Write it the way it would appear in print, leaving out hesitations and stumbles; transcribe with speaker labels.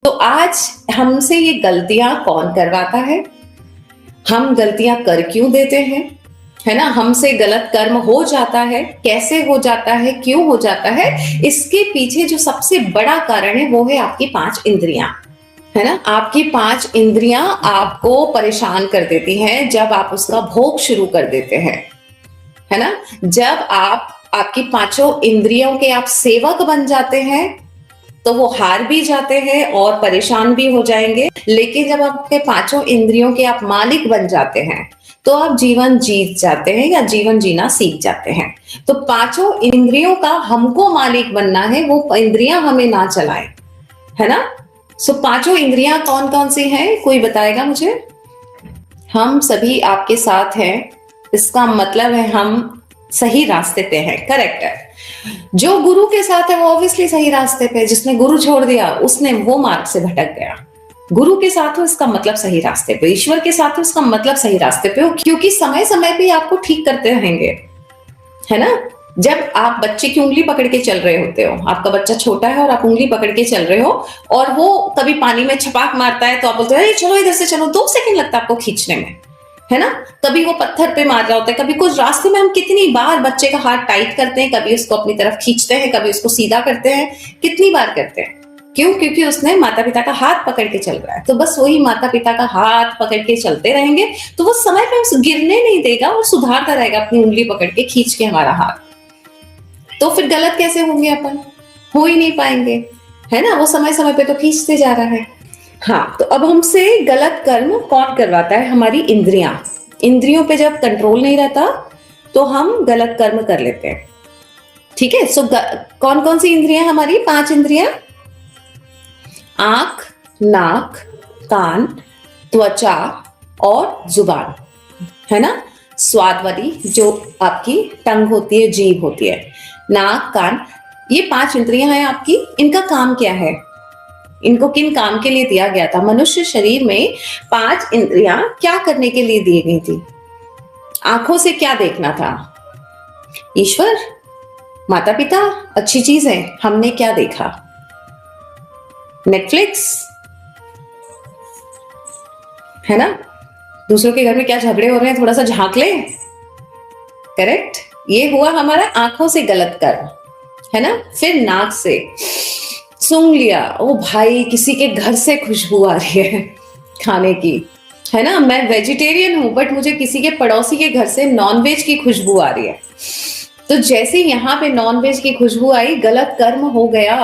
Speaker 1: तो आज हमसे ये गलतियां कौन करवाता है? हम गलतियां कर क्यों देते हैं? है ना? हमसे गलत कर्म हो जाता है, कैसे हो जाता है, क्यों हो जाता है? इसके पीछे जो सबसे बड़ा कारण है वो है आपकी 5 इंद्रियां। है ना? आपकी 5 इंद्रियां आपको परेशान कर देती हैं जब आप उसका भोग शुरू कर देते हैं। है ना? जब आप आपकी पांचों इंद्रियों के आप सेवक बन जाते हैं तो वो हार भी जाते हैं और परेशान भी हो जाएंगे। लेकिन जब आपके पांचों इंद्रियों के आप मालिक बन जाते हैं तो आप जीवन जीत जाते हैं या जीवन जीना सीख जाते हैं। तो पांचों इंद्रियों का हमको मालिक बनना है, वो इंद्रियां हमें ना चलाएं। है ना? सो पांचों इंद्रियां कौन कौन सी हैं, कोई बताएगा मुझे? हम सभी आपके साथ हैं, इसका मतलब है हम सही रास्ते पे हैं। करेक्ट है। जो गुरु के साथ है वो ऑब्वियसली सही रास्ते पे है। जिसने गुरु छोड़ दिया उसने वो मार्ग से भटक गया। गुरु के साथ हो इसका मतलब सही रास्ते पे, ईश्वर के साथ हो इसका मतलब सही रास्ते पे हो, क्योंकि समय समय पे आपको ठीक करते रहेंगे। है ना? जब आप बच्चे की उंगली पकड़ के चल रहे होते हो, आपका बच्चा छोटा है और आप उंगली पकड़ के चल रहे हो और वो कभी पानी में छपाक मारता है तो आप बोलते हो चलो इधर से चलो, 2 सेकंड लगता है आपको खींचने में। है ना? कभी वो पत्थर पे मार रहा होता है, कभी कुछ रास्ते में हम कितनी बार बच्चे का हाथ टाइट करते हैं, कभी उसको अपनी तरफ खींचते हैं, कभी उसको सीधा करते हैं, कितनी बार करते हैं। क्यों? क्योंकि उसने माता पिता का हाथ पकड़ के चल रहा है। तो बस वही माता पिता का हाथ पकड़ के चलते रहेंगे तो वो समय पे उस गिरने नहीं देगा और सुधारता रहेगा अपनी उंगली पकड़ के खींच के हमारा हाथ। तो फिर गलत कैसे होंगे अपन? हो ही नहीं पाएंगे। है ना? वो समय समय पे तो खींचते जा रहा है। हाँ, तो अब हमसे गलत कर्म कौन करवाता है? हमारी इंद्रियां। इंद्रियों पे जब कंट्रोल नहीं रहता तो हम गलत कर्म कर लेते हैं। ठीक है? सो कौन कौन सी इंद्रियां हमारी? 5 इंद्रियां। आंख, नाक, कान, त्वचा और जुबान। है ना? स्वाद वाली जो आपकी टंग होती है, जीभ होती है, नाक, कान, ये 5 इंद्रियां हैं आपकी। इनका काम क्या है? इनको किन काम के लिए दिया गया था? मनुष्य शरीर में 5 इंद्रियां क्या करने के लिए दी गई थी? आंखों से क्या देखना था? ईश्वर, माता पिता, अच्छी चीज है। हमने क्या देखा? नेटफ्लिक्स। है ना? दूसरों के घर में क्या झगड़े हो रहे हैं, थोड़ा सा झांक ले। करेक्ट? ये हुआ हमारा आंखों से गलत कर्म। है ना? फिर नाक से सूंघ लिया, ओ भाई किसी के घर से खुशबू आ रही है खाने की। है ना? मैं वेजिटेरियन हूं बट मुझे किसी के पड़ोसी के घर से नॉनवेज की खुशबू आ रही है। तो जैसे यहां पे नॉनवेज की खुशबू आई, गलत कर्म हो गया।